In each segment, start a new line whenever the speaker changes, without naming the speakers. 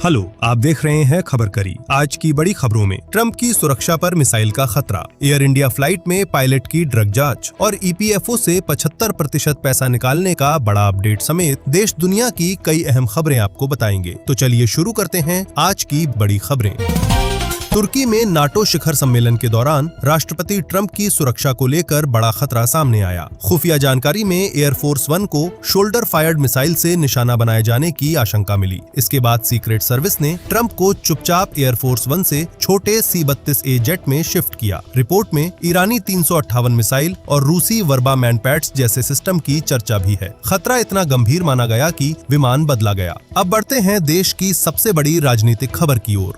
Hello, आप देख रहे हैं खबर करी। आज की बड़ी खबरों में ट्रंप की सुरक्षा पर मिसाइल का खतरा, एयर इंडिया फ्लाइट में पायलट की ड्रग जांच और ईपीएफओ से 75% पैसा निकालने का बड़ा अपडेट समेत देश दुनिया की कई अहम खबरें आपको बताएंगे। तो चलिए शुरू करते हैं आज की बड़ी खबरें। तुर्की में नाटो शिखर सम्मेलन के दौरान राष्ट्रपति ट्रंप की सुरक्षा को लेकर बड़ा खतरा सामने आया। खुफिया जानकारी में एयरफोर्स 1 को शोल्डर फायर्ड मिसाइल से निशाना बनाए जाने की आशंका मिली। इसके बाद सीक्रेट सर्विस ने ट्रंप को चुपचाप एयरफोर्स 1 से छोटे C-32A जेट में शिफ्ट किया। रिपोर्ट में ईरानी 358 मिसाइल और रूसी वर्बा मैनपैड्स जैसे सिस्टम की चर्चा भी है। खतरा इतना गंभीर माना गया कि विमान बदला गया। अब बढ़ते हैं देश की सबसे बड़ी राजनीतिक खबर की ओर।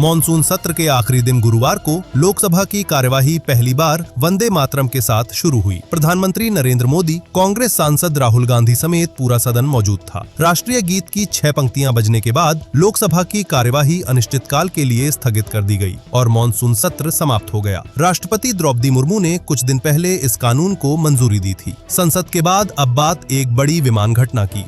मॉनसून सत्र के आखिरी दिन गुरुवार को लोकसभा की कार्यवाही पहली बार वंदे मातरम के साथ शुरू हुई। प्रधानमंत्री नरेंद्र मोदी, कांग्रेस सांसद राहुल गांधी समेत पूरा सदन मौजूद था। राष्ट्रीय गीत की 6 पंक्तियां बजने के बाद लोकसभा की कार्यवाही अनिश्चितकाल के लिए स्थगित कर दी गई और मॉनसून सत्र समाप्त हो गया। राष्ट्रपति द्रौपदी मुर्मू ने कुछ दिन पहले इस कानून को मंजूरी दी थी। संसद के बाद अब बात एक बड़ी विमान घटना की।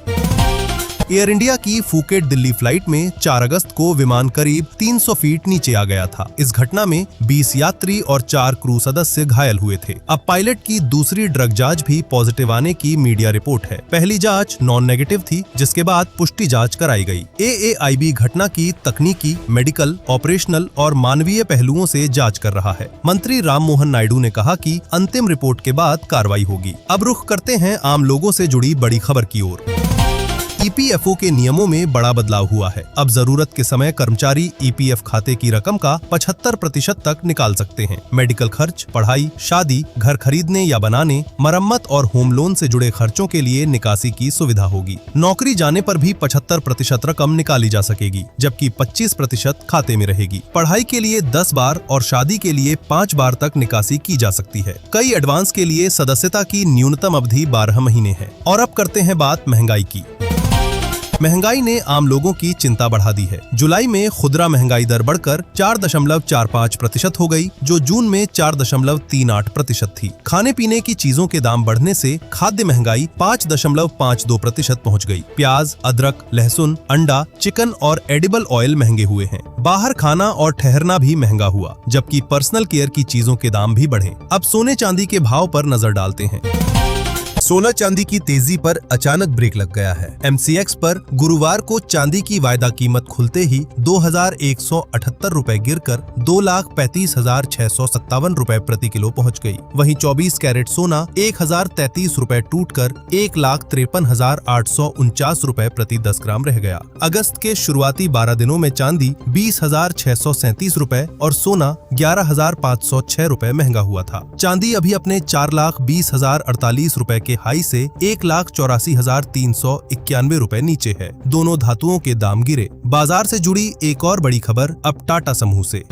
एयर इंडिया की फुकेट दिल्ली फ्लाइट में 4 अगस्त को विमान करीब 300 फीट नीचे आ गया था। इस घटना में 20 यात्री और 4 क्रू सदस्य घायल हुए थे। अब पायलट की दूसरी ड्रग जांच भी पॉजिटिव आने की मीडिया रिपोर्ट है। पहली जांच नॉन नेगेटिव थी, जिसके बाद पुष्टि जांच कराई गई। AAIB घटना की तकनीकी, मेडिकल, ऑपरेशनल और मानवीय पहलुओं से जांच कर रहा है। मंत्री राम मोहन नायडू ने कहा कि अंतिम रिपोर्ट के बाद कार्रवाई होगी। अब रुख करते हैं आम लोगों से जुड़ी बड़ी खबर की ओर। ईपीएफओ के नियमों में बड़ा बदलाव हुआ है। अब जरूरत के समय कर्मचारी ईपीएफ खाते की रकम का 75% तक निकाल सकते हैं। मेडिकल खर्च, पढ़ाई, शादी, घर खरीदने या बनाने, मरम्मत और होम लोन से जुड़े खर्चों के लिए निकासी की सुविधा होगी। नौकरी जाने पर भी 75% रकम निकाली जा सकेगी, जबकि 25% खाते में रहेगी। पढ़ाई के लिए 10 बार और शादी के लिए 5 बार तक निकासी की जा सकती है। कई एडवांस के लिए सदस्यता की न्यूनतम अवधि 12 महीने है। और अब करते हैं बात महंगाई की। महंगाई ने आम लोगों की चिंता बढ़ा दी है। जुलाई में खुदरा महंगाई दर बढ़कर 4.45% हो गई, जो जून में 4.38% थी। खाने पीने की चीजों के दाम बढ़ने से खाद्य महंगाई 5.52% पहुंच गई। प्याज, अदरक, लहसुन, अंडा, चिकन और एडिबल ऑयल महंगे हुए हैं। बाहर खाना और ठहरना भी महंगा हुआ, जबकि पर्सनल केयर की चीजों के दाम भी बढ़े। अब सोने चांदी के भाव पर नजर डालते हैं। सोना चांदी की तेजी पर अचानक ब्रेक लग गया है। MCX पर गुरुवार को चांदी की वायदा कीमत खुलते ही 2178 रुपए गिरकर 2,35,657 रुपए प्रति किलो पहुंच गई। वहीं 24 कैरेट सोना 1,033 रुपए टूटकर 1,53,849 रुपए प्रति 10 ग्राम रह गया। अगस्त के शुरुआती 12 दिनों में चांदी 20,637 रुपए और सोना 11,506 रुपए महंगा हुआ था। चांदी अभी अपने 4,20,048 रुपए के हाई से 1,84,391 रुपए नीचे है। दोनों धातुओं के दाम गिरे। बाजार से जुड़ी एक और बड़ी खबर अब टाटा समूह से।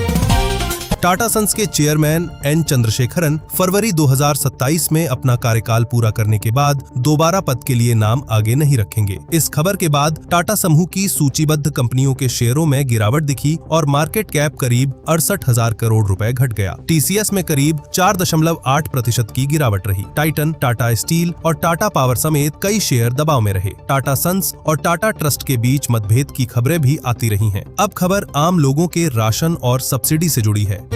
टाटा सन्स के चेयरमैन N चंद्रशेखरन फरवरी 2027 में अपना कार्यकाल पूरा करने के बाद दोबारा पद के लिए नाम आगे नहीं रखेंगे। इस खबर के बाद टाटा समूह की सूचीबद्ध कंपनियों के शेयरों में गिरावट दिखी और मार्केट कैप करीब 68,000 करोड़ रुपए घट गया। TCS में करीब 4.8% की गिरावट रही। टाइटन, टाटा स्टील और टाटा पावर समेत कई शेयर दबाव में रहे। टाटा सन्स और टाटा ट्रस्ट के बीच मतभेद की खबरें भी आती रही हैं। अब खबर आम लोगों के राशन और सब्सिडी से जुड़ी है।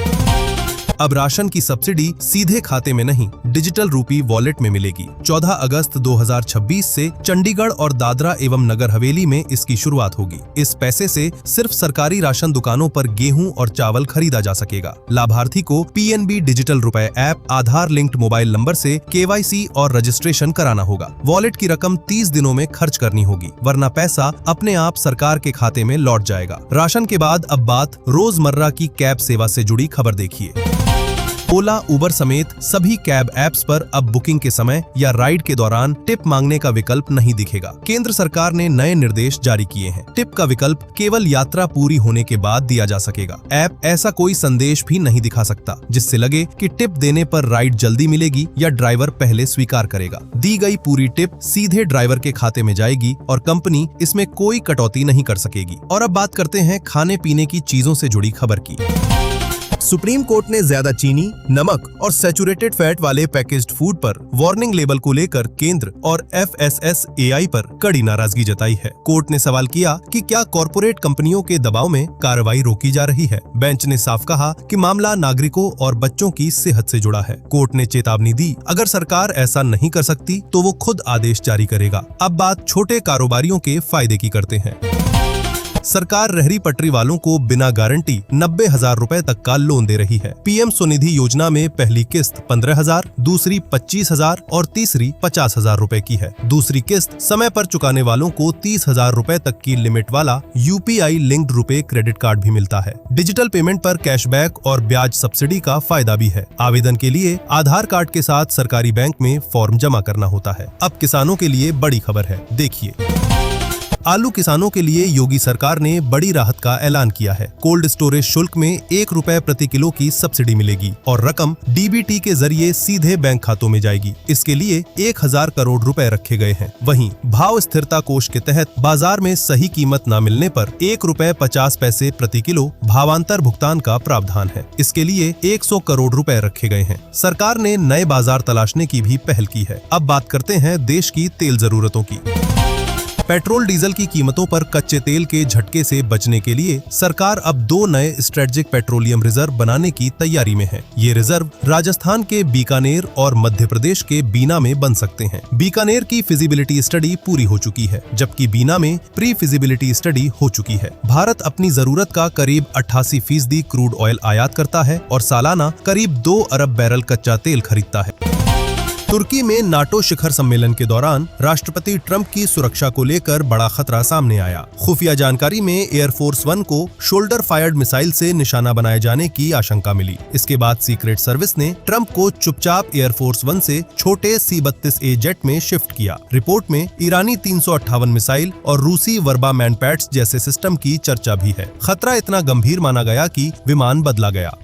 अब राशन की सब्सिडी सीधे खाते में नहीं, डिजिटल रूपी वॉलेट में मिलेगी। 14 अगस्त 2026 से चंडीगढ़ और दादरा एवं नगर हवेली में इसकी शुरुआत होगी। इस पैसे से सिर्फ सरकारी राशन दुकानों पर गेहूं और चावल खरीदा जा सकेगा। लाभार्थी को PNB डिजिटल रुपए ऐप, आधार लिंक्ड मोबाइल नंबर से KYC और रजिस्ट्रेशन कराना होगा। वॉलेट की रकम 30 दिनों में खर्च करनी होगी, वरना पैसा अपने आप सरकार के खाते में लौट जाएगा। राशन के बाद अब बात रोजमर्रा की कैब सेवा से जुड़ी खबर देखिए। ओला, उबर समेत सभी कैब ऐप्स पर अब बुकिंग के समय या राइड के दौरान टिप मांगने का विकल्प नहीं दिखेगा। केंद्र सरकार ने नए निर्देश जारी किए हैं। टिप का विकल्प केवल यात्रा पूरी होने के बाद दिया जा सकेगा। ऐप ऐसा कोई संदेश भी नहीं दिखा सकता जिससे लगे कि टिप देने पर राइड जल्दी मिलेगी या ड्राइवर पहले स्वीकार करेगा। दी गई पूरी टिप सीधे ड्राइवर के खाते में जाएगी और कंपनी इसमें कोई कटौती नहीं कर सकेगी। और अब बात करते हैं खाने पीने की चीजों से जुड़ी खबर की। सुप्रीम कोर्ट ने ज्यादा चीनी, नमक और सैचुरेटेड फैट वाले पैकेज्ड फूड पर वार्निंग लेबल को लेकर केंद्र और FSSAI पर कड़ी नाराजगी जताई है। कोर्ट ने सवाल किया कि क्या कॉरपोरेट कंपनियों के दबाव में कार्रवाई रोकी जा रही है। बेंच ने साफ कहा कि मामला नागरिकों और बच्चों की सेहत से जुड़ा है। कोर्ट ने चेतावनी दी, अगर सरकार ऐसा नहीं कर सकती तो वो खुद आदेश जारी करेगा। अब बात छोटे कारोबारियों के फायदे की करते हैं। सरकार रेहड़ी पटरी वालों को बिना गारंटी 90,000 रुपए तक का लोन दे रही है। PM स्वनिधि योजना में पहली किस्त 15,000, दूसरी 25,000 और तीसरी 50,000 रुपए की है। दूसरी किस्त समय पर चुकाने वालों को 30,000 रुपए तक की लिमिट वाला UPI लिंक्ड रुपए क्रेडिट कार्ड भी मिलता है। डिजिटल पेमेंट पर कैशबैक और ब्याज सब्सिडी का फायदा भी है। आवेदन के लिए आधार कार्ड के साथ सरकारी बैंक में फॉर्म जमा करना होता है। अब किसानों के लिए बड़ी खबर है, देखिए। आलू किसानों के लिए योगी सरकार ने बड़ी राहत का ऐलान किया है। कोल्ड स्टोरेज शुल्क में 1 रुपए प्रति किलो की सब्सिडी मिलेगी और रकम DBT के जरिए सीधे बैंक खातों में जाएगी। इसके लिए 1,000 करोड़ रुपए रखे गए हैं। वहीं भाव स्थिरता कोष के तहत बाजार में सही कीमत न मिलने पर 1 रुपए 50 पैसे प्रति किलो भावांतर भुगतान का प्रावधान है। इसके लिए 100 करोड़ रुपए रखे गए हैं। सरकार ने नए बाजार तलाशने की भी पहल की है। अब बात करते हैं देश की तेल जरूरतों की। पेट्रोल डीजल की कीमतों पर कच्चे तेल के झटके से बचने के लिए सरकार अब 2 नए स्ट्रेटेजिक पेट्रोलियम रिजर्व बनाने की तैयारी में है। ये रिजर्व राजस्थान के बीकानेर और मध्य प्रदेश के बीना में बन सकते हैं। बीकानेर की फिजिबिलिटी स्टडी पूरी हो चुकी है, जबकि बीना में प्री फिजिबिलिटी स्टडी हो चुकी है। भारत अपनी जरूरत का करीब 88% क्रूड ऑयल आयात करता है और सालाना करीब 2 अरब बैरल कच्चा तेल खरीदता है। तुर्की में नाटो शिखर सम्मेलन के दौरान राष्ट्रपति ट्रंप की सुरक्षा को लेकर बड़ा खतरा सामने आया। खुफिया जानकारी में एयरफोर्स 1 को शोल्डर फायर्ड मिसाइल से निशाना बनाए जाने की आशंका मिली। इसके बाद सीक्रेट सर्विस ने ट्रंप को चुपचाप एयरफोर्स 1 से छोटे C-32A जेट में शिफ्ट किया। रिपोर्ट में ईरानी 358 मिसाइल और रूसी वर्बा मैनपैड्स जैसे सिस्टम की चर्चा भी है। खतरा इतना गंभीर माना गया कि विमान बदला गया।